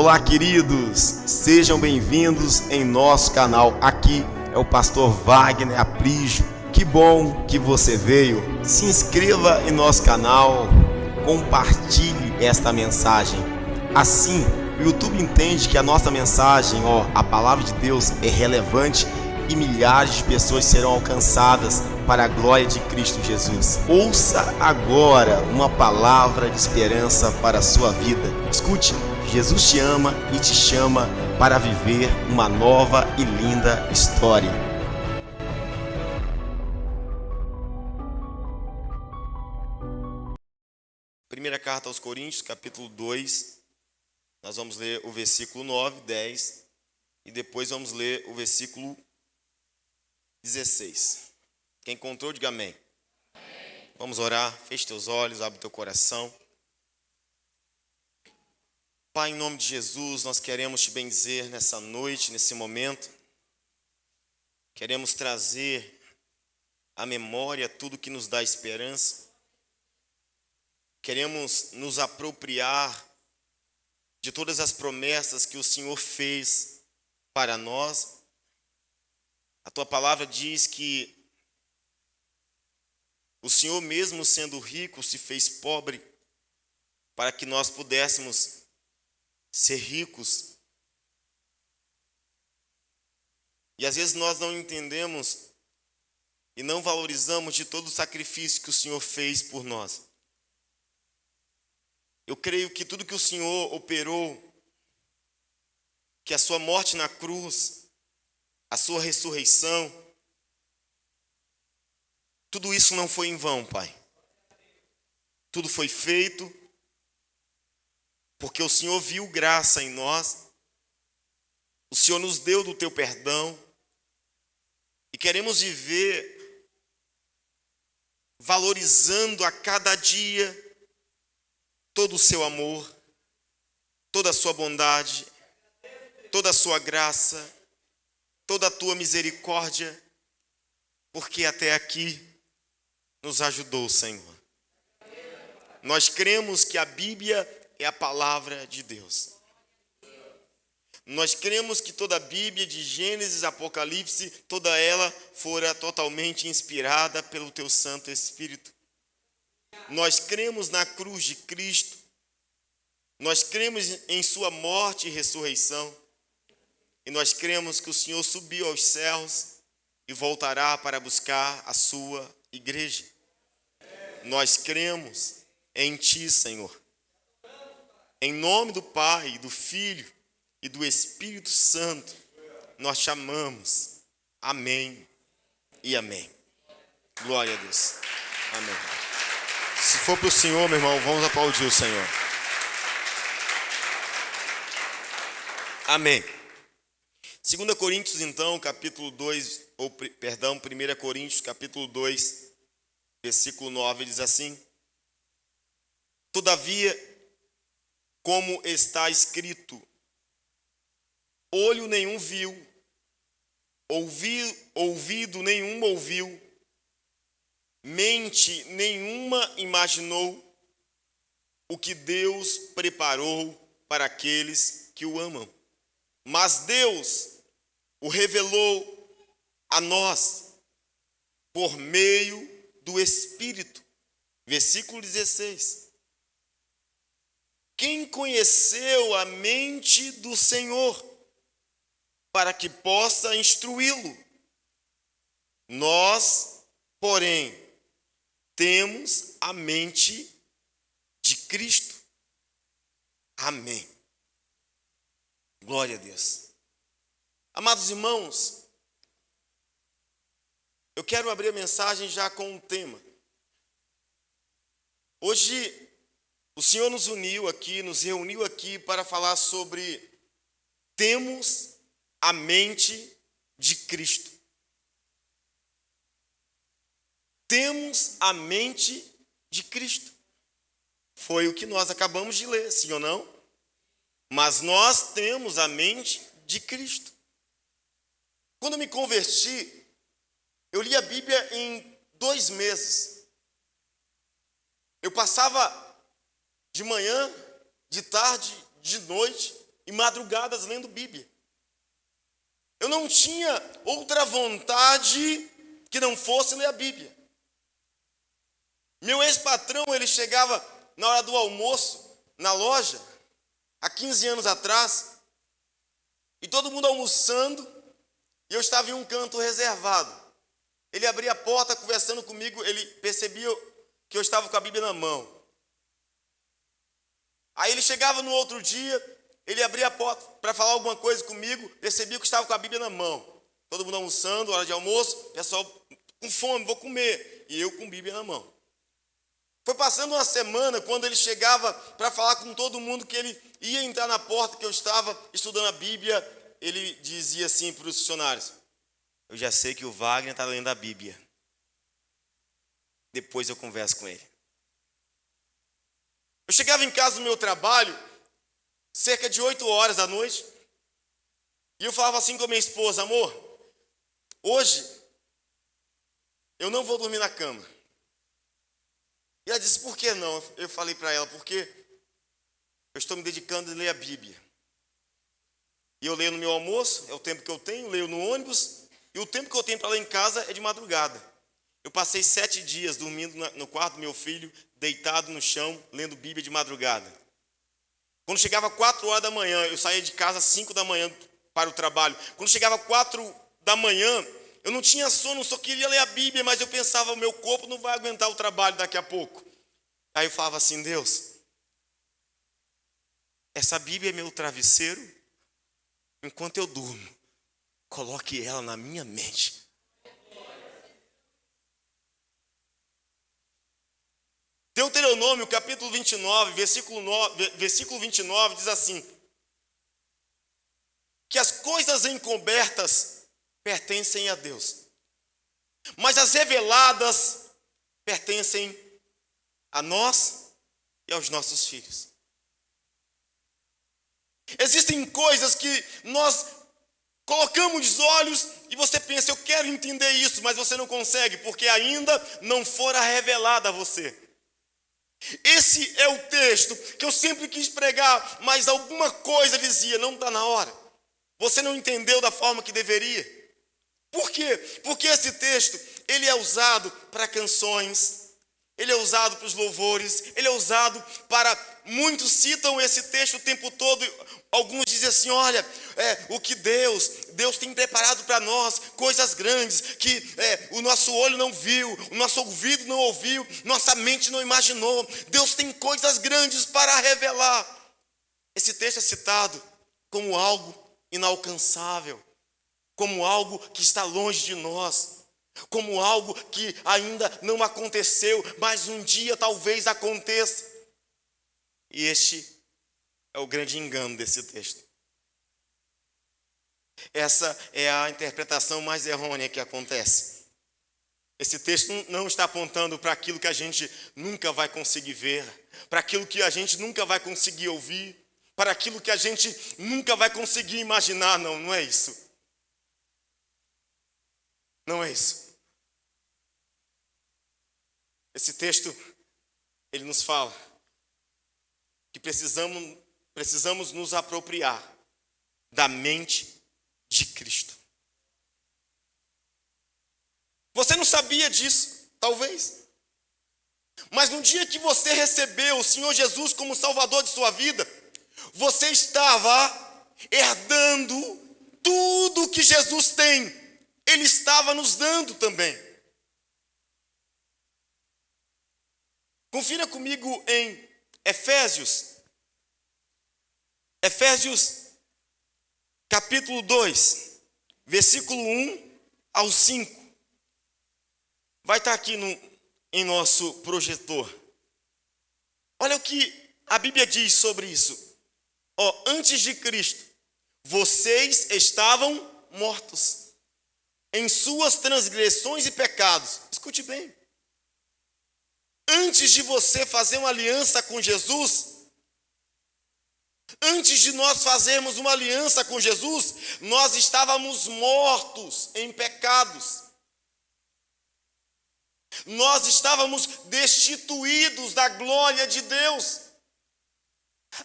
Olá, queridos, sejam bem-vindos em nosso canal. Aqui é o pastor Wagner Aprígio. Que bom que você veio. Se inscreva em nosso canal, compartilhe esta mensagem. Assim, o YouTube entende que a nossa mensagem, a palavra de Deus é relevante e milhares de pessoas serão alcançadas para a glória de Cristo Jesus. Ouça agora uma palavra de esperança para a sua vida. Escute, Jesus te ama e te chama para viver uma nova e linda história. Primeira carta aos Coríntios, capítulo 2. Nós vamos ler o versículo 9, 10 e depois vamos ler o versículo 16. Quem encontrou, diga amém. Amém. Vamos orar, feche teus olhos, abre teu coração. Pai, em nome de Jesus, nós queremos te bendizer nessa noite, nesse momento. Queremos trazer à memória tudo que nos dá esperança. Queremos nos apropriar de todas as promessas que o Senhor fez para nós. A tua palavra diz que o Senhor, mesmo sendo rico, se fez pobre para que nós pudéssemos ser ricos. E às vezes nós não entendemos e não valorizamos de todo o sacrifício que o Senhor fez por nós. Eu creio que tudo que o Senhor operou, que a sua morte na cruz, a sua ressurreição, tudo isso não foi em vão, Pai. Tudo foi feito porque o Senhor viu graça em nós, o Senhor nos deu do teu perdão e queremos viver valorizando a cada dia todo o seu amor, toda a sua bondade, toda a sua graça, toda a tua misericórdia, porque até aqui nos ajudou, Senhor. Nós cremos que a Bíblia é a palavra de Deus. Nós cremos que toda a Bíblia, de Gênesis, Apocalipse, toda ela fora totalmente inspirada pelo teu Santo Espírito. Nós cremos na cruz de Cristo. Nós cremos em sua morte e ressurreição. E nós cremos que o Senhor subiu aos céus e voltará para buscar a sua igreja. Nós cremos em ti, Senhor. Em nome do Pai, do Filho e do Espírito Santo, nós chamamos. Amém e amém. Glória a Deus. Amém. Se for para o Senhor, meu irmão, vamos aplaudir o Senhor. Amém. 2 Coríntios, então, capítulo 2, 1 Coríntios, capítulo 2, versículo 9, diz assim: Todavia, como está escrito, olho nenhum viu, ouvido nenhum ouviu, mente nenhuma imaginou o que Deus preparou para aqueles que o amam. Mas Deus o revelou a nós por meio do Espírito. Versículo 16. Quem conheceu a mente do Senhor para que possa instruí-lo? Nós, porém, temos a mente de Cristo. Amém. Glória a Deus. Amados irmãos, eu quero abrir a mensagem já com um tema. Hoje, o Senhor nos reuniu aqui para falar sobre temos a mente de Cristo. Temos a mente de Cristo. Foi o que nós acabamos de ler, sim ou não? Mas nós temos a mente de Cristo. Quando eu me converti, eu li a Bíblia em 2 meses. Eu passava de manhã, de tarde, de noite, e madrugadas lendo Bíblia. Eu não tinha outra vontade que não fosse ler a Bíblia. Meu ex-patrão, ele chegava na hora do almoço, na loja, há 15 anos atrás, e todo mundo almoçando, e eu estava em um canto reservado. Ele abria a porta, conversando comigo, ele percebia que eu estava com a Bíblia na mão. Aí ele chegava no outro dia, ele abria a porta para falar alguma coisa comigo, percebia que eu estava com a Bíblia na mão. Todo mundo almoçando, hora de almoço, pessoal com fome, vou comer, e eu com a Bíblia na mão. Foi passando uma semana, quando ele chegava para falar com todo mundo que ele ia entrar na porta, que eu estava estudando a Bíblia, ele dizia assim para os funcionários: eu já sei que o Wagner está lendo a Bíblia. Depois eu converso com ele. Eu chegava em casa do meu trabalho, cerca de 8 horas da noite, e eu falava assim com a minha esposa: amor, hoje eu não vou dormir na cama. E ela disse: por que não? Eu falei para ela: porque eu estou me dedicando a ler a Bíblia. E eu leio no meu almoço, é o tempo que eu tenho, leio no ônibus, e o tempo que eu tenho para ler em casa é de madrugada. Eu passei 7 dias dormindo no quarto do meu filho, deitado no chão, lendo Bíblia de madrugada. Quando chegava 4 horas da manhã, eu saía de casa às 5 da manhã para o trabalho. Quando chegava 4 da manhã, eu não tinha sono, só queria ler a Bíblia, mas eu pensava: o meu corpo não vai aguentar o trabalho daqui a pouco. Aí eu falava assim: Deus, essa Bíblia é meu travesseiro, enquanto eu durmo, coloque ela na minha mente. Deuteronômio, capítulo 29, versículo 29, diz assim: que as coisas encobertas pertencem a Deus, mas as reveladas pertencem a nós e aos nossos filhos. Existem coisas que nós colocamos os olhos e você pensa: eu quero entender isso, mas você não consegue, porque ainda não fora revelada a você. Esse é o texto que eu sempre quis pregar, mas alguma coisa dizia: não está na hora. Você não entendeu da forma que deveria. Por quê? Porque esse texto, ele é usado para canções, ele é usado para os louvores, ele é usado para... Muitos citam esse texto o tempo todo. Alguns dizem assim: olha, o que Deus tem preparado para nós, coisas grandes, que o nosso olho não viu, o nosso ouvido não ouviu, nossa mente não imaginou. Deus tem coisas grandes para revelar. Esse texto é citado como algo inalcançável, como algo que está longe de nós, como algo que ainda não aconteceu, mas um dia talvez aconteça. E este é o grande engano desse texto. Essa é a interpretação mais errônea que acontece. Esse texto não está apontando para aquilo que a gente nunca vai conseguir ver, para aquilo que a gente nunca vai conseguir ouvir, para aquilo que a gente nunca vai conseguir imaginar. Não, não é isso. Não é isso. Esse texto, ele nos fala que precisamos nos apropriar da mente de Cristo. Você não sabia disso, talvez. Mas no dia que você recebeu o Senhor Jesus como Salvador de sua vida, você estava herdando tudo que Jesus tem. Ele estava nos dando também. Confira comigo em Efésios capítulo 2, versículo 1 ao 5. Vai estar aqui em nosso projetor. Olha o que a Bíblia diz sobre isso. Antes de Cristo, vocês estavam mortos em suas transgressões e pecados. Escute bem. Antes de você fazer uma aliança com Jesus, antes de nós fazermos uma aliança com Jesus, nós estávamos mortos em pecados. Nós estávamos destituídos da glória de Deus.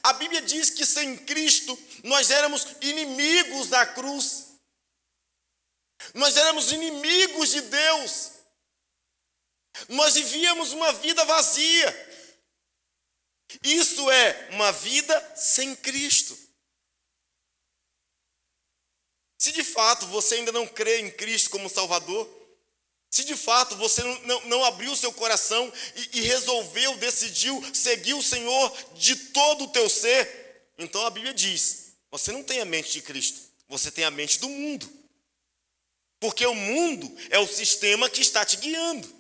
A Bíblia diz que sem Cristo nós éramos inimigos da cruz. Nós éramos inimigos de Deus. Nós vivíamos uma vida vazia. Isso é uma vida sem Cristo. Se de fato você ainda não crê em Cristo como Salvador, se de fato você não abriu o seu coração e resolveu, decidiu seguir o Senhor de todo o teu ser, então a Bíblia diz, você não tem a mente de Cristo, você tem a mente do mundo. Porque o mundo é o sistema que está te guiando.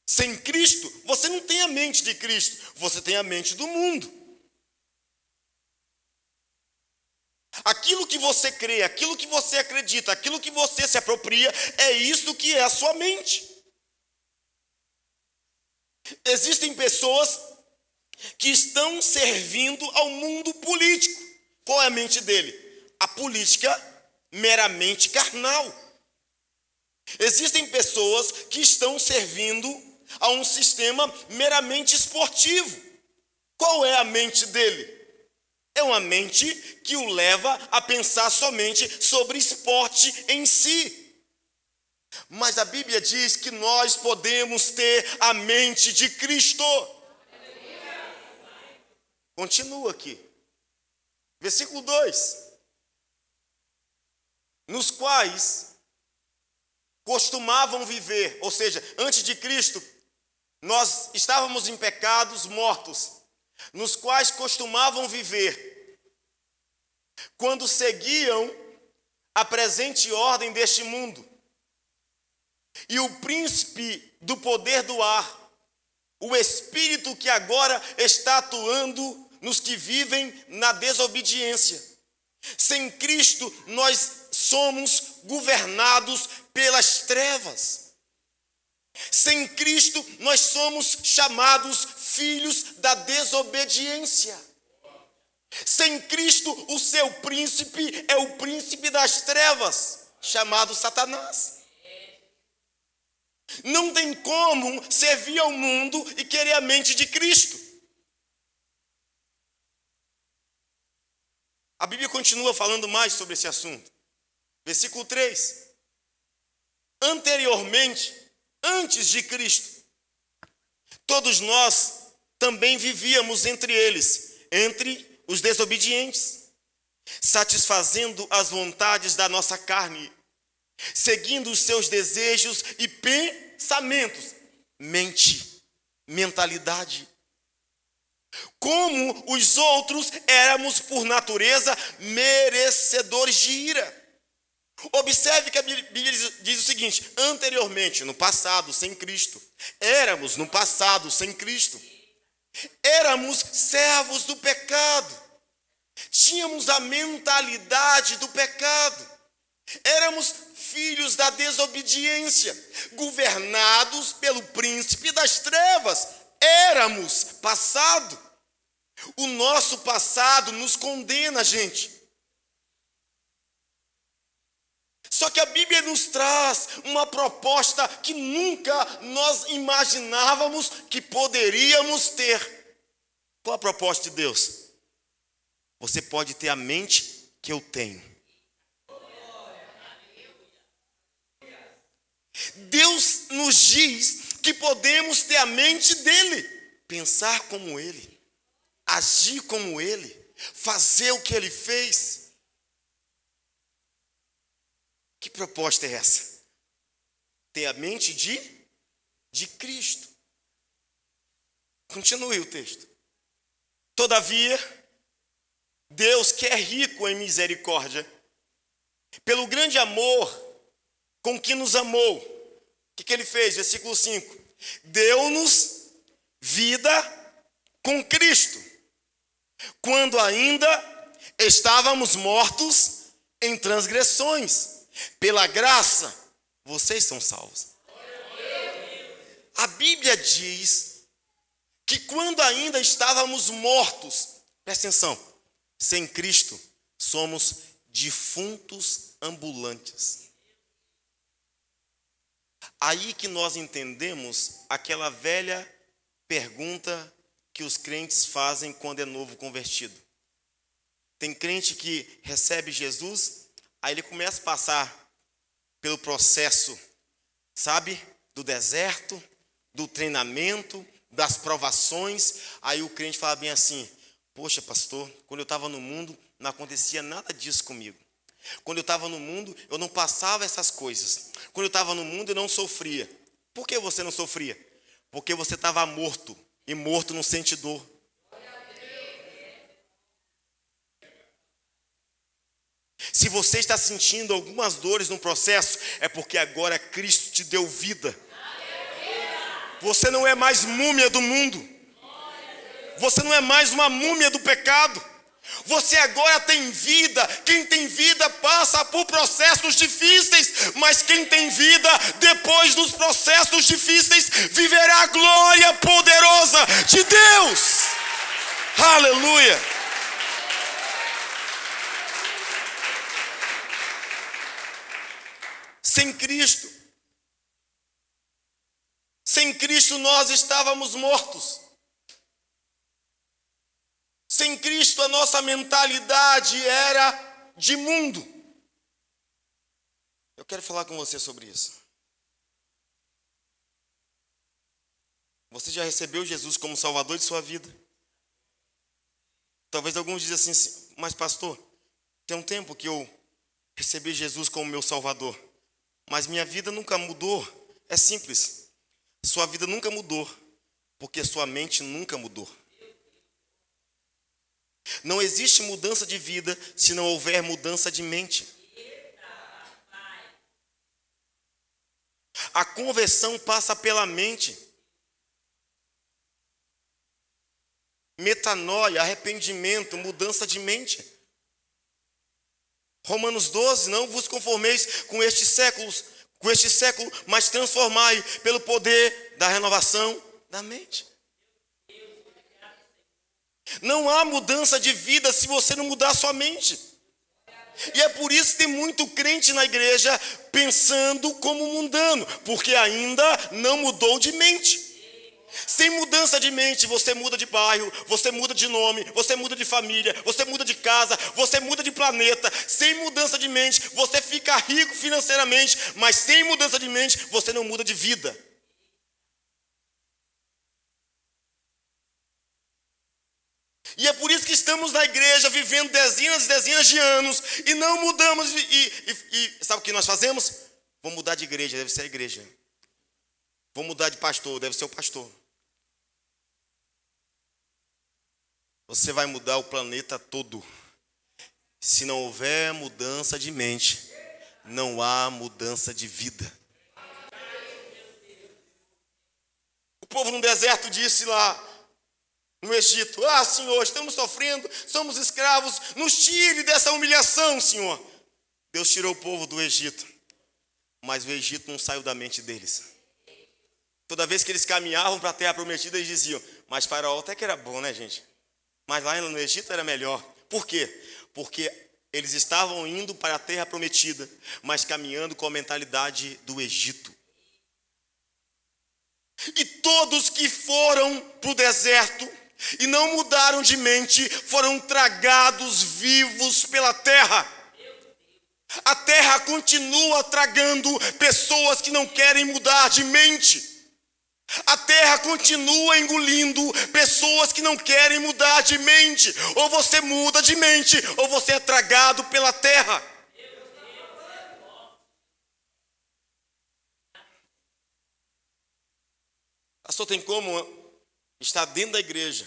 Sem Cristo, você não tem a mente de Cristo, você tem a mente do mundo. Aquilo que você crê, aquilo que você acredita, aquilo que você se apropria, é isso que é a sua mente. Existem pessoas que estão servindo ao mundo político. Qual é a mente dele? A política meramente carnal. Existem pessoas que estão servindo a um sistema meramente esportivo. Qual é a mente dele? É uma mente que o leva a pensar somente sobre esporte em si. Mas a Bíblia diz que nós podemos ter a mente de Cristo. Continua aqui. Versículo 2. Nos quais costumavam viver, ou seja, antes de Cristo, nós estávamos em pecados mortos, nos quais costumavam viver, quando seguiam a presente ordem deste mundo, e o príncipe do poder do ar, o espírito que agora está atuando nos que vivem na desobediência. Sem Cristo, nós somos governados pelas trevas. Sem Cristo, nós somos chamados filhos da desobediência. Sem Cristo, o seu príncipe é o príncipe das trevas, chamado Satanás. Não tem como servir ao mundo e querer a mente de Cristo. A Bíblia continua falando mais sobre esse assunto. Versículo 3. Anteriormente, antes de Cristo, todos nós também vivíamos entre eles, entre os desobedientes, satisfazendo as vontades da nossa carne, seguindo os seus desejos e pensamentos, mentalidade. Como os outros, éramos por natureza merecedores de ira. Observe que a Bíblia diz o seguinte: anteriormente, no passado, sem Cristo, éramos no passado, sem Cristo, éramos servos do pecado, tínhamos a mentalidade do pecado, éramos filhos da desobediência, governados pelo príncipe das trevas, éramos passado. O nosso passado nos condena, gente. Só que a Bíblia nos traz uma proposta que nunca nós imaginávamos que poderíamos ter. Qual a proposta de Deus? Você pode ter a mente que eu tenho. Deus nos diz que podemos ter a mente dele, pensar como ele, agir como ele, fazer o que ele fez. Que proposta é essa? Ter a mente de Cristo. Continue o texto. Todavia, Deus, que é rico em misericórdia, pelo grande amor com que nos amou, o que ele fez? Versículo 5. Deu-nos vida com Cristo, quando ainda estávamos mortos em transgressões. Pela graça, vocês são salvos. A Bíblia diz que quando ainda estávamos mortos, presta atenção, sem Cristo, somos defuntos ambulantes. Aí que nós entendemos aquela velha pergunta que os crentes fazem quando é novo convertido. Tem crente que recebe Jesus, aí ele começa a passar pelo processo, sabe? Do deserto, do treinamento, das provações. Aí o crente fala bem assim: poxa, pastor, quando eu estava no mundo, não acontecia nada disso comigo. Quando eu estava no mundo, eu não passava essas coisas. Quando eu estava no mundo, eu não sofria. Por que você não sofria? Porque você estava morto, e morto não sente dor. Se você está sentindo algumas dores no processo, é porque agora Cristo te deu vida. Você não é mais múmia do mundo. Você não é mais uma múmia do pecado. Você agora tem vida. Quem tem vida passa por processos difíceis, mas quem tem vida, depois dos processos difíceis, viverá a glória poderosa de Deus. Aleluia. Sem Cristo nós estávamos mortos. Sem Cristo a nossa mentalidade era de mundo. Eu quero falar com você sobre isso. Você já recebeu Jesus como Salvador de sua vida? Talvez alguns dizem assim: mas pastor, tem um tempo que eu recebi Jesus como meu Salvador, mas minha vida nunca mudou. É simples. Sua vida nunca mudou, porque sua mente nunca mudou. Não existe mudança de vida se não houver mudança de mente. A conversão passa pela mente. Metanoia, arrependimento, mudança de mente. Romanos 12, não vos conformeis com este século, mas transformai pelo poder da renovação da mente. Não há mudança de vida se você não mudar a sua mente. E é por isso que tem muito crente na igreja pensando como mundano, porque ainda não mudou de mente. Sem mudança de mente, você muda de bairro, você muda de nome, você muda de família, você muda de casa, você muda de planeta. Sem mudança de mente, você fica rico financeiramente, mas sem mudança de mente, você não muda de vida. E é por isso que estamos na igreja vivendo dezenas e dezenas de anos e não mudamos. E sabe o que nós fazemos? Vamos mudar de igreja, deve ser a igreja. Vamos mudar de pastor, deve ser o pastor. Você vai mudar o planeta todo. Se não houver mudança de mente, não há mudança de vida. O povo no deserto disse lá no Egito: ah, Senhor, estamos sofrendo, somos escravos, nos tire dessa humilhação, Senhor. Deus tirou o povo do Egito, mas o Egito não saiu da mente deles. Toda vez que eles caminhavam para a terra prometida, eles diziam: mas Faraó até que era bom, né, gente? Mas lá no Egito era melhor. Por quê? Porque eles estavam indo para a terra prometida, mas caminhando com a mentalidade do Egito. E todos que foram para o deserto e não mudaram de mente, foram tragados vivos pela terra. A terra continua tragando pessoas que não querem mudar de mente. A terra continua engolindo pessoas que não querem mudar de mente. Ou você muda de mente, ou você é tragado pela terra. Pastor, tem como estar dentro da igreja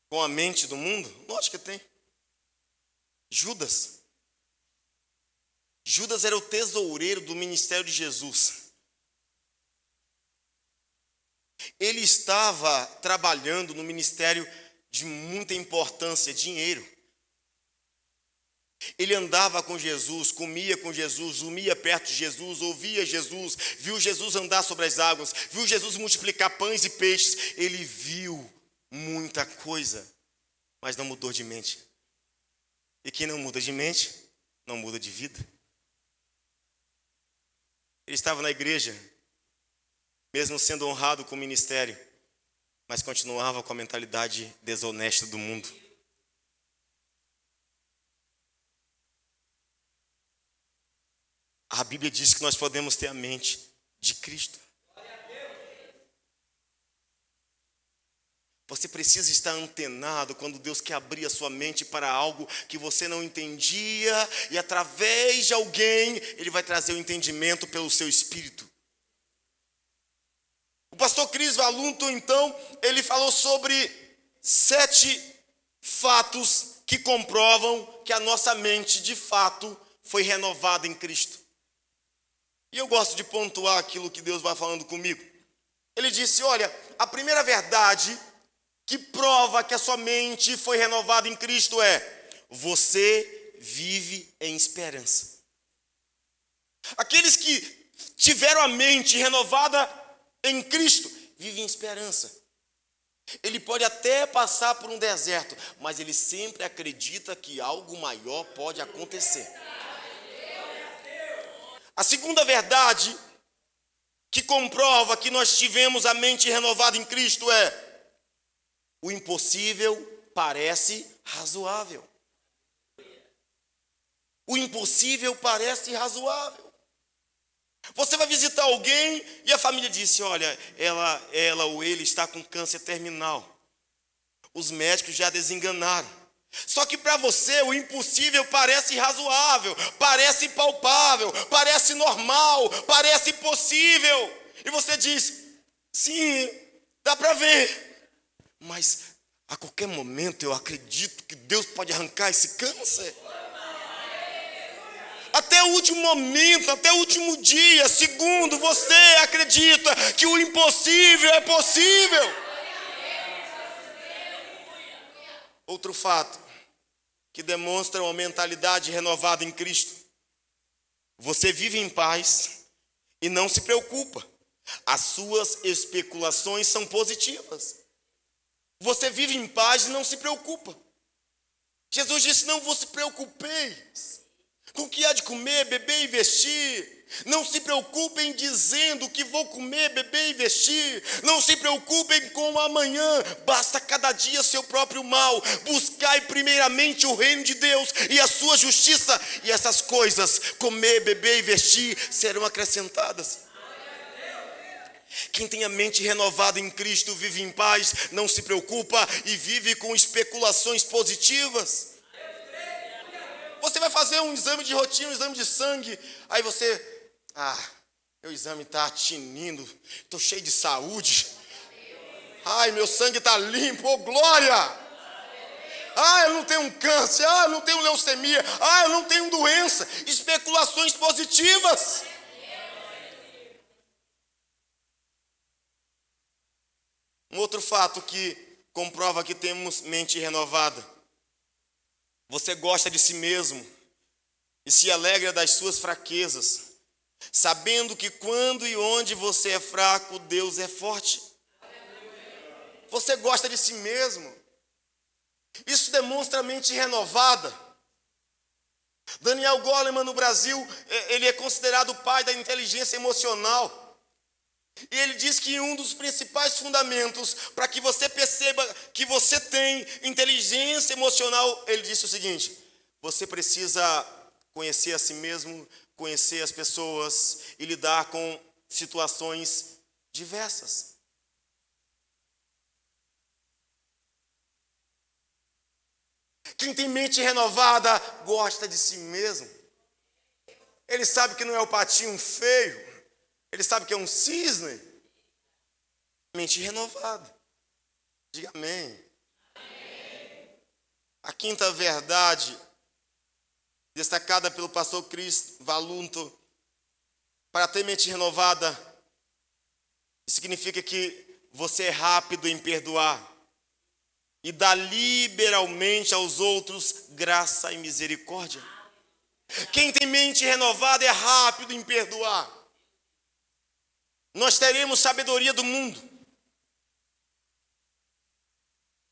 com a mente do mundo? Lógico que tem. Judas era o tesoureiro do ministério de Jesus. Ele estava trabalhando no ministério de muita importância, dinheiro. Ele andava com Jesus, comia com Jesus, dormia perto de Jesus, ouvia Jesus, viu Jesus andar sobre as águas, viu Jesus multiplicar pães e peixes. Ele viu muita coisa, mas não mudou de mente. E quem não muda de mente, não muda de vida. Ele estava na igreja, mesmo sendo honrado com o ministério, mas continuava com a mentalidade desonesta do mundo. A Bíblia diz que nós podemos ter a mente de Cristo. Você precisa estar antenado quando Deus quer abrir a sua mente para algo que você não entendia, e através de alguém, Ele vai trazer o entendimento pelo seu espírito. O pastor Cris Valunto, então, ele falou sobre 7 fatos que comprovam que a nossa mente, de fato, foi renovada em Cristo. E eu gosto de pontuar aquilo que Deus vai falando comigo. Ele disse, olha, a primeira verdade que prova que a sua mente foi renovada em Cristo é: você vive em esperança. Aqueles que tiveram a mente renovada em Cristo vivem em esperança. Ele pode até passar por um deserto, mas ele sempre acredita que algo maior pode acontecer. A segunda verdade que comprova que nós tivemos a mente renovada em Cristo é: o impossível parece razoável. O impossível parece razoável. Você vai visitar alguém e a família disse, olha, ela ou ele está com câncer terminal. Os médicos já desenganaram. Só que para você o impossível parece razoável, parece palpável, parece normal, parece possível. E você diz, sim, dá para ver. Mas a qualquer momento eu acredito que Deus pode arrancar esse câncer. Até o último momento, até o último dia, segundo, você acredita que o impossível é possível. Outro fato que demonstra uma mentalidade renovada em Cristo: você vive em paz e não se preocupa. As suas especulações são positivas. Você vive em paz e não se preocupa. Jesus disse, não vos preocupeis com o que há de comer, beber e vestir. Não se preocupem dizendo o que vou comer, beber e vestir. Não se preocupem com o amanhã. Basta cada dia seu próprio mal. Buscai primeiramente o reino de Deus e a sua justiça, e essas coisas, comer, beber e vestir, serão acrescentadas. Quem tem a mente renovada em Cristo vive em paz, não se preocupa e vive com especulações positivas. Você vai fazer um exame de rotina, um exame de sangue, aí você, meu exame está tinindo, estou cheio de saúde. Ai, meu sangue está limpo, oh glória! Eu não tenho um câncer, eu não tenho leucemia, eu não tenho doença. Especulações positivas. Um outro fato que comprova que temos mente renovada: você gosta de si mesmo e se alegra das suas fraquezas, sabendo que quando e onde você é fraco, Deus é forte. Você gosta de si mesmo. Isso demonstra a mente renovada. Daniel Goleman, no Brasil, ele é considerado o pai da inteligência emocional. E ele diz que um dos principais fundamentos para que você perceba que você tem inteligência emocional, ele disse o seguinte: você precisa conhecer a si mesmo, conhecer as pessoas e lidar com situações diversas. Quem tem mente renovada gosta de si mesmo. Ele sabe que não é o patinho feio. Ele sabe que é um cisne. Mente renovada. Diga amém. Amém. A quinta verdade, destacada pelo pastor Cris Valunto, para ter mente renovada, significa que você é rápido em perdoar e dá liberalmente aos outros graça e misericórdia. Quem tem mente renovada é rápido em perdoar. Nós teremos sabedoria do mundo.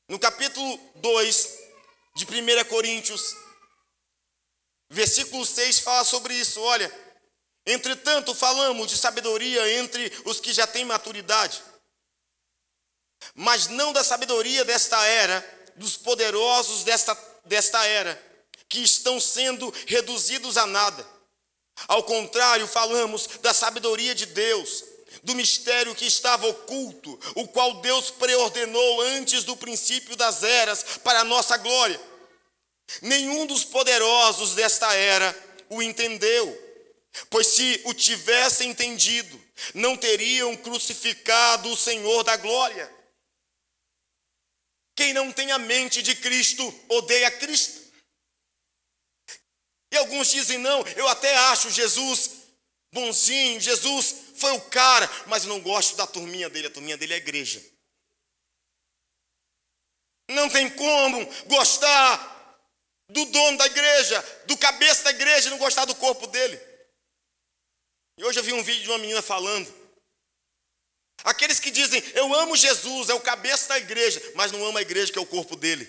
No capítulo 2 de 1 Coríntios, versículo 6 fala sobre isso. Olha, entretanto falamos de sabedoria entre os que já têm maturidade, mas não da sabedoria desta era, dos poderosos desta era, que estão sendo reduzidos a nada. Ao contrário, falamos da sabedoria de Deus, do mistério que estava oculto, o qual Deus preordenou antes do princípio das eras para a nossa glória. Nenhum dos poderosos desta era o entendeu, pois se o tivessem entendido, não teriam crucificado o Senhor da glória. Quem não tem a mente de Cristo odeia Cristo. E alguns dizem, não, eu até acho Jesus bonzinho, Jesus foi o cara, mas eu não gosto da turminha dele, a turminha dele é a igreja. Não tem como gostar do dono da igreja, do cabeça da igreja, e não gostar do corpo dele. E hoje eu vi um vídeo de uma menina falando, aqueles que dizem, eu amo Jesus, é o cabeça da igreja, mas não ama a igreja, que é o corpo dele.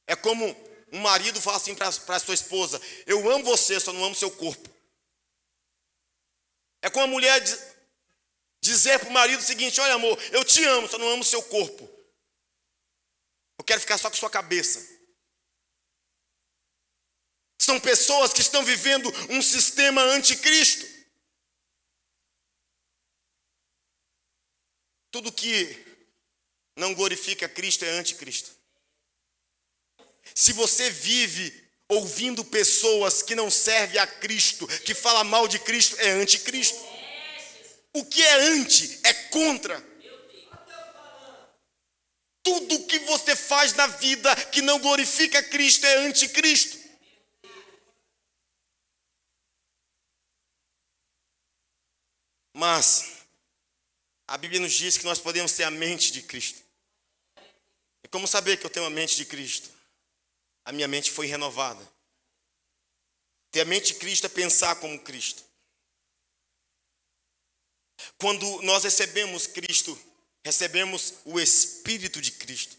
É como um marido fala assim para a sua esposa, eu amo você, só não amo seu corpo. É como a mulher dizer para o marido o seguinte, olha amor, eu te amo, só não amo seu corpo. Eu quero ficar só com sua cabeça. São pessoas que estão vivendo um sistema anticristo. Tudo que não glorifica Cristo é anticristo. Se você vive ouvindo pessoas que não servem a Cristo, que falam mal de Cristo, é anticristo. O que é anti é contra. Tudo que você faz na vida que não glorifica Cristo é anticristo. Mas a Bíblia nos diz que nós podemos ter a mente de Cristo. E como saber que eu tenho a mente de Cristo? A minha mente foi renovada. Ter a mente de Cristo é pensar como Cristo. Quando nós recebemos Cristo, recebemos o Espírito de Cristo.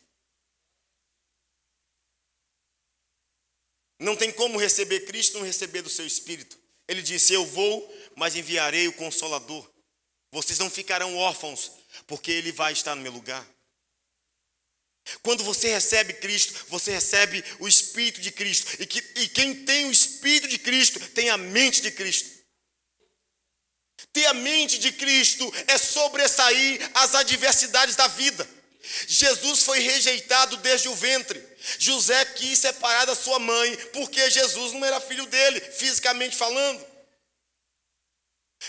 Não tem como receber Cristo e não receber do seu Espírito. Ele disse, eu vou, mas enviarei o Consolador. Vocês não ficarão órfãos, porque Ele vai estar no meu lugar. Quando você recebe Cristo, você recebe o Espírito de Cristo. E quem tem o Espírito de Cristo, tem a mente de Cristo. Ter a mente de Cristo é sobressair as adversidades da vida. Jesus foi rejeitado desde o ventre. José quis separar da sua mãe, porque Jesus não era filho dele, fisicamente falando.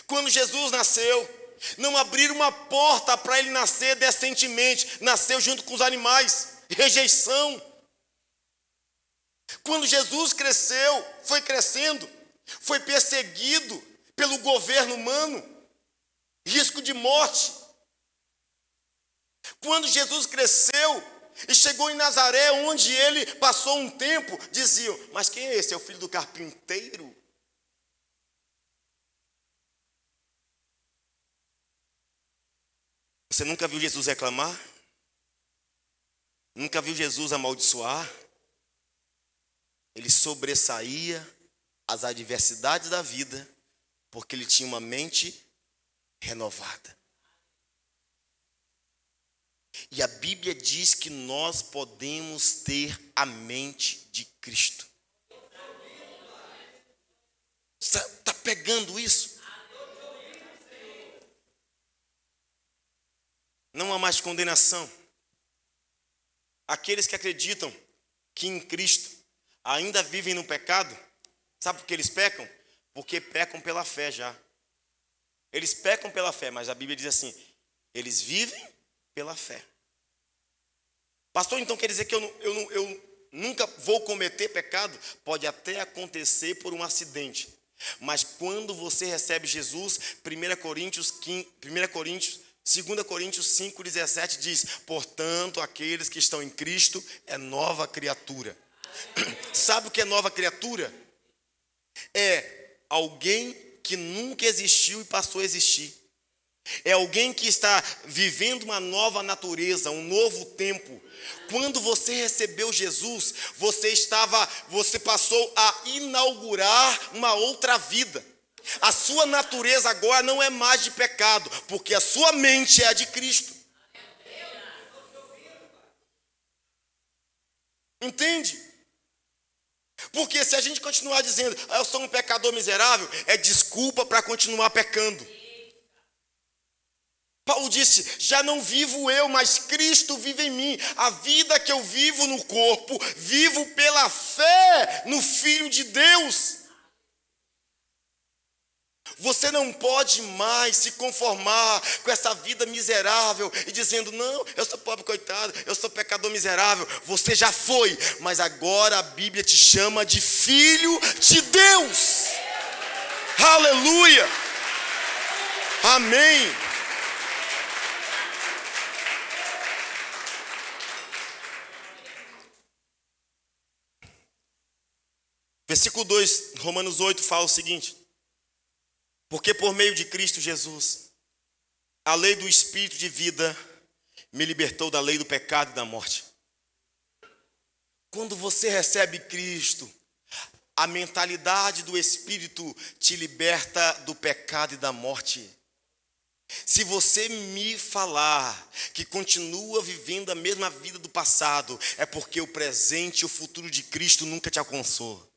Quando Jesus nasceu, não abriram uma porta para ele nascer decentemente, nasceu junto com os animais, rejeição. Quando Jesus cresceu, foi crescendo, foi perseguido pelo governo humano, risco de morte. Quando Jesus cresceu e chegou em Nazaré, onde ele passou um tempo, diziam, mas quem é esse? É o filho do carpinteiro? Você nunca viu Jesus reclamar? Nunca viu Jesus amaldiçoar? Ele sobressaía as adversidades da vida, porque ele tinha uma mente renovada. E a Bíblia diz que nós podemos ter a mente de Cristo. Está pegando isso? Não há mais condenação. Aqueles que acreditam que em Cristo ainda vivem no pecado, sabe por que eles pecam? Porque pecam pela fé já. Eles pecam pela fé, mas a Bíblia diz assim, eles vivem pela fé. Pastor, então quer dizer que eu nunca vou cometer pecado? Pode até acontecer por um acidente. Mas quando você recebe Jesus, 2 Coríntios 5,17 diz, portanto, aqueles que estão em Cristo é nova criatura. Sabe o que é nova criatura? É alguém que nunca existiu e passou a existir. É alguém que está vivendo uma nova natureza, um novo tempo. Quando você recebeu Jesus, você passou a inaugurar uma outra vida. A sua natureza agora não é mais de pecado, porque a sua mente é a de Cristo. Entende? Porque se a gente continuar dizendo, eu sou um pecador miserável, é desculpa para continuar pecando. Paulo disse, já não vivo eu, mas Cristo vive em mim. A vida que eu vivo no corpo, vivo pela fé no Filho de Deus. Você não pode mais se conformar com essa vida miserável e dizendo, não, eu sou pobre coitado, eu sou pecador miserável. Você já foi, mas agora a Bíblia te chama de filho de Deus. Aleluia! Amém! Versículo 2, Romanos 8, fala o seguinte: porque por meio de Cristo Jesus, a lei do Espírito de vida me libertou da lei do pecado e da morte. Quando você recebe Cristo, a mentalidade do Espírito te liberta do pecado e da morte. Se você me falar que continua vivendo a mesma vida do passado, é porque o presente e o futuro de Cristo nunca te alcançou.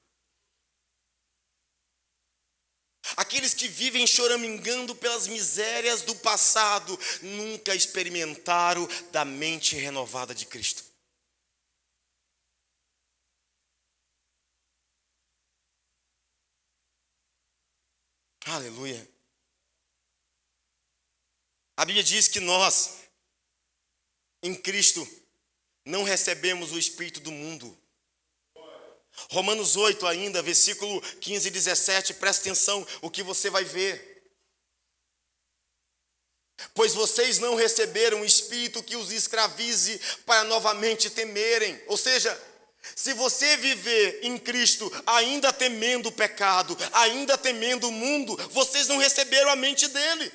Aqueles que vivem choramingando pelas misérias do passado nunca experimentaram da mente renovada de Cristo. Aleluia. A Bíblia diz que nós, em Cristo, não recebemos o Espírito do mundo. Romanos 8 ainda, versículo 15 e 17, presta atenção o que você vai ver. Pois vocês não receberam o Espírito que os escravize para novamente temerem. Ou seja, se você viver em Cristo ainda temendo o pecado, ainda temendo o mundo, vocês não receberam a mente dele.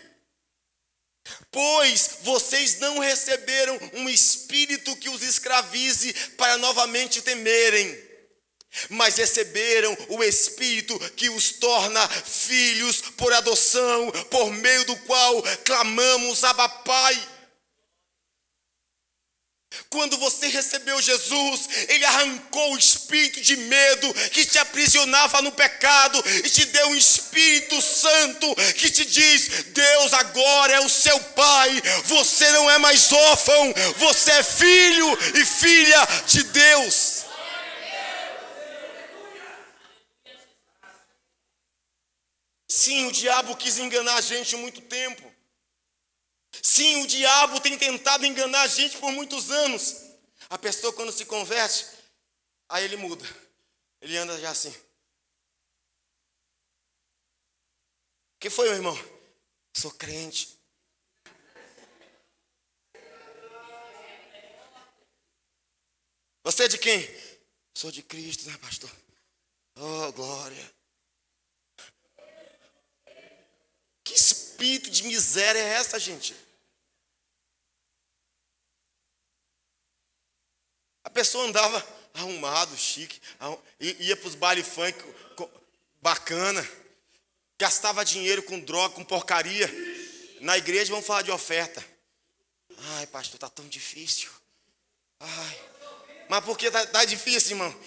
Pois vocês não receberam um Espírito que os escravize para novamente temerem, mas receberam o Espírito que os torna filhos por adoção, por meio do qual clamamos, Abba, Pai. Quando você recebeu Jesus, Ele arrancou o espírito de medo que te aprisionava no pecado e te deu um Espírito Santo que te diz, Deus agora é o seu Pai, você não é mais órfão, você é filho e filha de Deus. Sim, o diabo quis enganar a gente há muito tempo. Sim, o diabo tem tentado enganar a gente por muitos anos. A pessoa quando se converte, aí ele muda. Ele anda já assim. O que foi, meu irmão? Sou crente. Você é de quem? Sou de Cristo, né, pastor? Oh, glória. Que espírito de miséria é essa, gente? A pessoa andava arrumado, chique, ia para os bailes funk bacana, gastava dinheiro com droga, com porcaria. Na igreja vamos falar de oferta. Ai, pastor, tá tão difícil. Ai, mas por que tá difícil, irmão?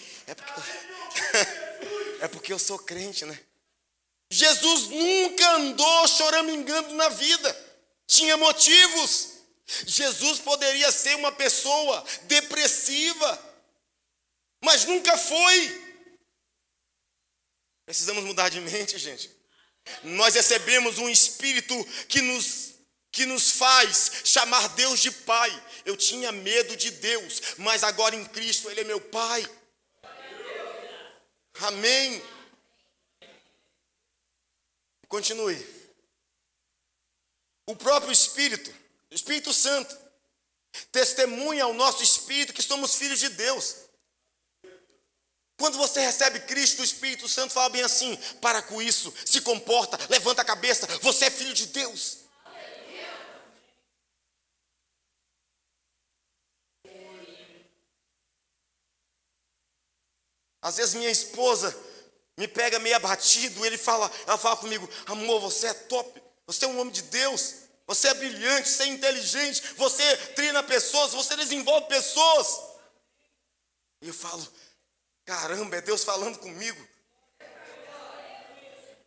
É porque eu sou crente, né? Jesus nunca andou choramingando na vida. Tinha motivos. Jesus poderia ser uma pessoa depressiva, mas nunca foi. Precisamos mudar de mente, gente. Nós recebemos um Espírito que nos faz chamar Deus de Pai. Eu tinha medo de Deus, mas agora em Cristo Ele é meu Pai. Amém. Continue. O próprio Espírito, o Espírito Santo, testemunha ao nosso espírito que somos filhos de Deus. Quando você recebe Cristo, o Espírito Santo fala bem assim, para com isso, se comporta, levanta a cabeça, você é filho de Deus. Às vezes minha esposa me pega meio abatido, ela fala comigo, amor, você é top, você é um homem de Deus, você é brilhante, você é inteligente, você treina pessoas, você desenvolve pessoas. E eu falo, caramba, é Deus falando comigo.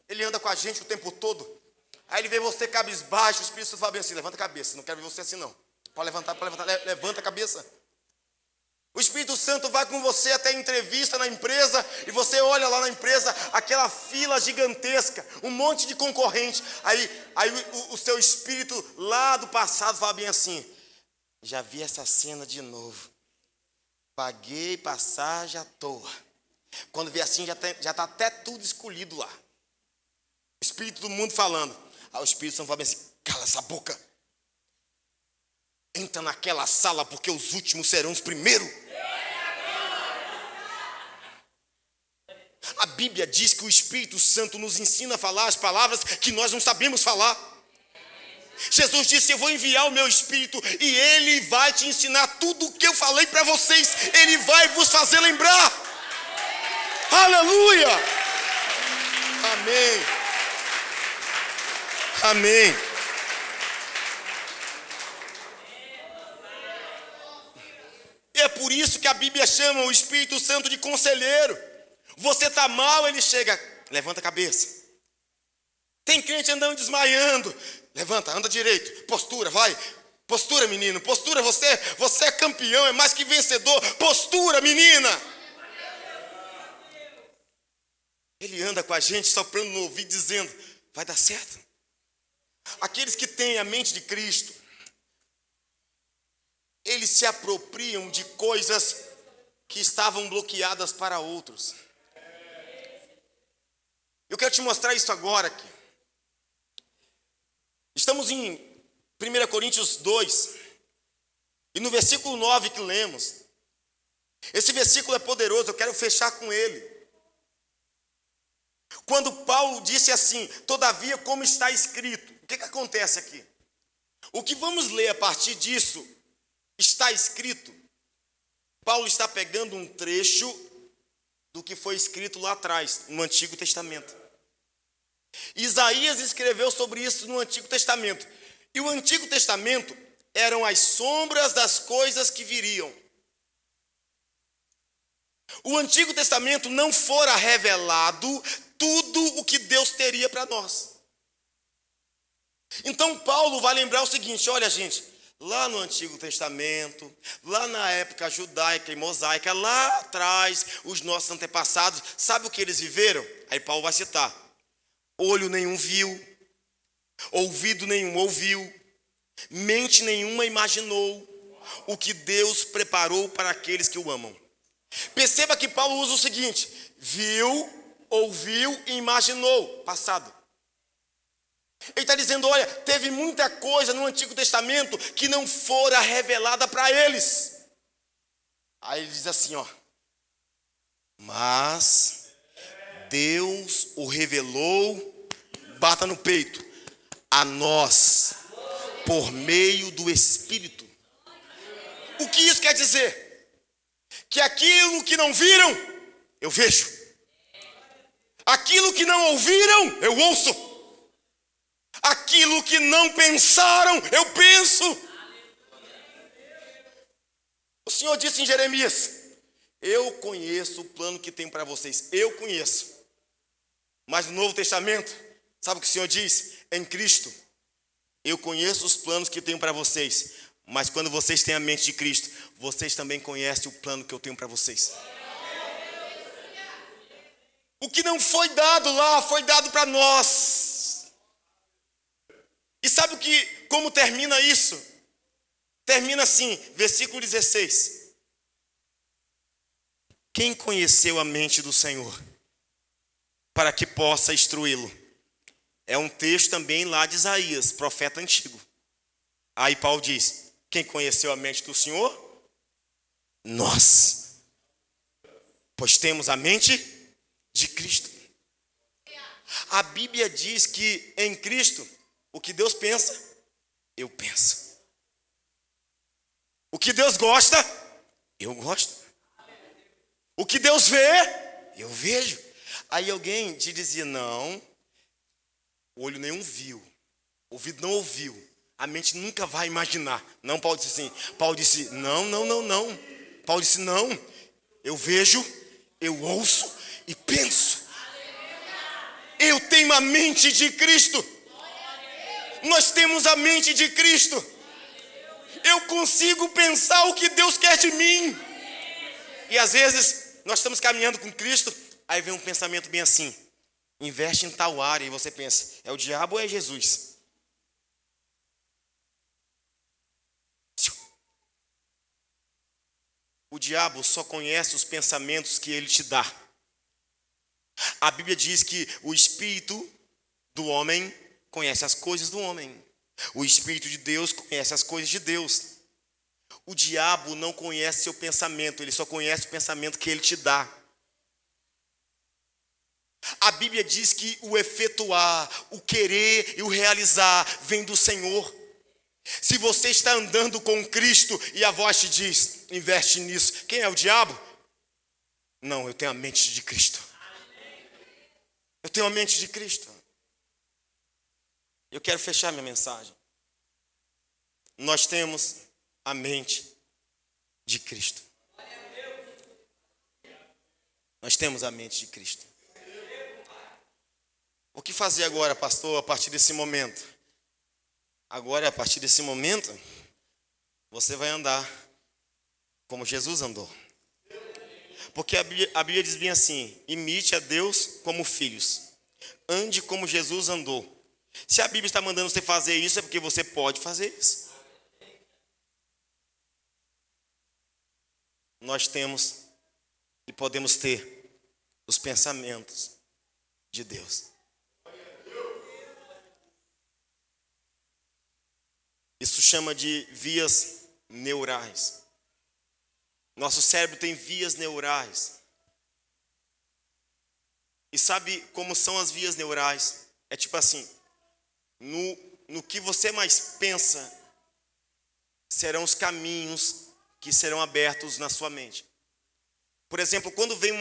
Ele anda com a gente o tempo todo. Aí ele vê você cabisbaixo, o Espírito Santo fala bem assim, levanta a cabeça, não quero ver você assim não. Pode levantar, levanta a cabeça. O Espírito Santo vai com você até a entrevista na empresa, e você olha lá na empresa, aquela fila gigantesca, um monte de concorrente. Aí o seu espírito lá do passado fala bem assim, já vi essa cena de novo. Paguei passagem à toa. Quando vê assim, já está até tudo escolhido lá. O Espírito do mundo falando. Aí o Espírito Santo fala bem assim, cala essa boca. Entra naquela sala, porque os últimos serão os primeiros. A Bíblia diz que o Espírito Santo nos ensina a falar as palavras que nós não sabemos falar. Jesus disse, eu vou enviar o meu Espírito e Ele vai te ensinar tudo o que eu falei para vocês. Ele vai vos fazer lembrar. Aleluia! Amém. Amém. E é por isso que a Bíblia chama o Espírito Santo de conselheiro. Você está mal, ele chega, levanta a cabeça. Tem crente andando desmaiando. Levanta, anda direito, postura, vai. Postura, menino, postura, você é campeão, é mais que vencedor. Postura, menina. Ele anda com a gente, soprando no ouvido, dizendo, vai dar certo. Aqueles que têm a mente de Cristo, eles se apropriam de coisas que estavam bloqueadas para outros. Eu quero te mostrar isso agora aqui. Estamos em 1 Coríntios 2, e no versículo 9 que lemos. Esse versículo é poderoso, eu quero fechar com ele. Quando Paulo disse assim, todavia como está escrito. O que acontece aqui? O que vamos ler a partir disso, está escrito. Paulo está pegando um trecho do que foi escrito lá atrás, no Antigo Testamento. Isaías escreveu sobre isso no Antigo Testamento. E o Antigo Testamento eram as sombras das coisas que viriam. O Antigo Testamento não fora revelado tudo o que Deus teria para nós. Então Paulo vai lembrar o seguinte, olha gente, lá no Antigo Testamento, lá na época judaica e mosaica, lá atrás, os nossos antepassados, sabe o que eles viveram? Aí Paulo vai citar, olho nenhum viu, ouvido nenhum ouviu, mente nenhuma imaginou o que Deus preparou para aqueles que o amam. Perceba que Paulo usa o seguinte, viu, ouviu e imaginou, passado. Ele está dizendo, olha, teve muita coisa no Antigo Testamento que não fora revelada para eles. Aí ele diz assim, ó, mas Deus o revelou, bata no peito, a nós, por meio do Espírito. O que isso quer dizer? Que aquilo que não viram, eu vejo. Aquilo que não ouviram, eu ouço. Aquilo que não pensaram, eu penso. O Senhor disse em Jeremias, eu conheço o plano que tenho para vocês. Eu conheço. Mas no Novo Testamento, sabe o que o Senhor diz? Em Cristo, eu conheço os planos que tenho para vocês. Mas quando vocês têm a mente de Cristo, vocês também conhecem o plano que eu tenho para vocês. O que não foi dado lá, foi dado para nós. E sabe como termina isso? Termina assim, versículo 16. Quem conheceu a mente do Senhor, para que possa instruí-lo? É um texto também lá de Isaías, profeta antigo. Aí Paulo diz, quem conheceu a mente do Senhor? Nós. Pois temos a mente de Cristo. A Bíblia diz que em Cristo, o que Deus pensa, eu penso. O que Deus gosta, eu gosto. O que Deus vê, eu vejo. Aí alguém te dizia, não, o olho nenhum viu, o ouvido não ouviu, a mente nunca vai imaginar. Não, Paulo disse assim, Paulo disse, não. Paulo disse, não, Eu vejo, eu ouço e penso. Eu tenho a mente de Cristo. Nós temos a mente de Cristo. Eu consigo pensar o que Deus quer de mim. E às vezes nós estamos caminhando com Cristo, aí vem um pensamento bem assim: investe em tal área. E você pensa, é o diabo ou é Jesus? O diabo só conhece os pensamentos que ele te dá. A Bíblia diz que o espírito do homem conhece as coisas do homem. O Espírito de Deus conhece as coisas de Deus. O diabo não conhece seu pensamento, ele só conhece o pensamento que ele te dá. A Bíblia diz que o efetuar, o querer e o realizar vem do Senhor. Se você está andando com Cristo e a voz te diz, investe nisso, quem é o diabo? Não, eu tenho a mente de Cristo. Eu tenho a mente de Cristo. Eu quero fechar minha mensagem. Nós temos a mente de Cristo. Nós temos a mente de Cristo. O que fazer agora, pastor, a partir desse momento? Agora, a partir desse momento, você vai andar como Jesus andou. Porque a Bíblia diz bem assim: imite a Deus como filhos. Ande como Jesus andou. Se a Bíblia está mandando você fazer isso, é porque você pode fazer isso. Nós temos e podemos ter os pensamentos de Deus. Isso chama de vias neurais. Nosso cérebro tem vias neurais. E sabe como são as vias neurais? É tipo assim, no que você mais pensa, serão os caminhos que serão abertos na sua mente. Por exemplo, quando vem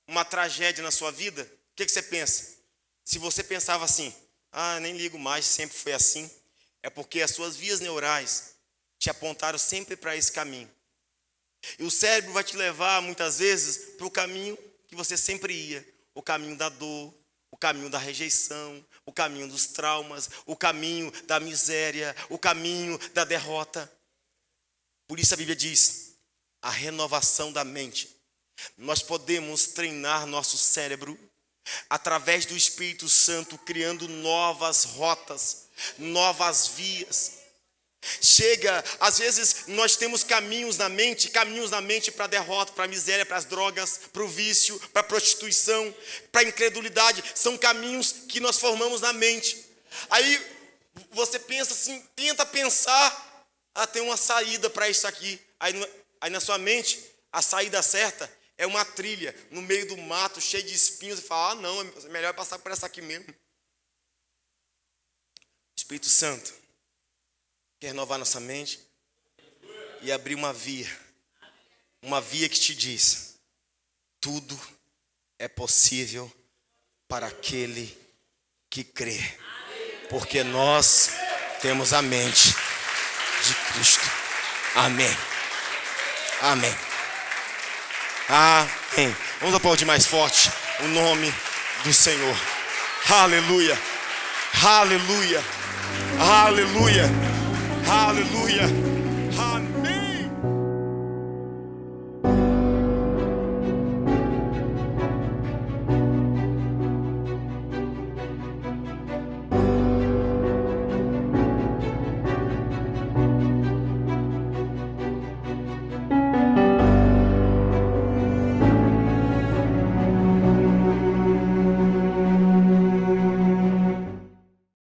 uma tragédia na sua vida, o que você pensa? Se você pensava assim, nem ligo mais, sempre foi assim, é porque as suas vias neurais te apontaram sempre para esse caminho. E o cérebro vai te levar, muitas vezes, para o caminho que você sempre ia. O caminho da dor, o caminho da rejeição, o caminho dos traumas, o caminho da miséria, o caminho da derrota. Por isso a Bíblia diz, a renovação da mente. Nós podemos treinar nosso cérebro através do Espírito Santo, criando novas rotas, novas vias. Às vezes nós temos caminhos na mente para a derrota, para a miséria, para as drogas, para o vício, para a prostituição, para a incredulidade. São caminhos que nós formamos na mente. Aí você pensa assim, tenta pensar, tem uma saída para isso aqui. Aí na sua mente, a saída certa é uma trilha no meio do mato, cheio de espinhos. E fala, não, é melhor passar por essa aqui mesmo. Espírito Santo quer renovar nossa mente e abrir uma via que te diz, tudo é possível para aquele que crê, porque nós temos a mente de Cristo. Amém. Amém. Amém. Vamos aplaudir mais forte o nome do Senhor. Aleluia. Aleluia. Aleluia. Aleluia. Amém.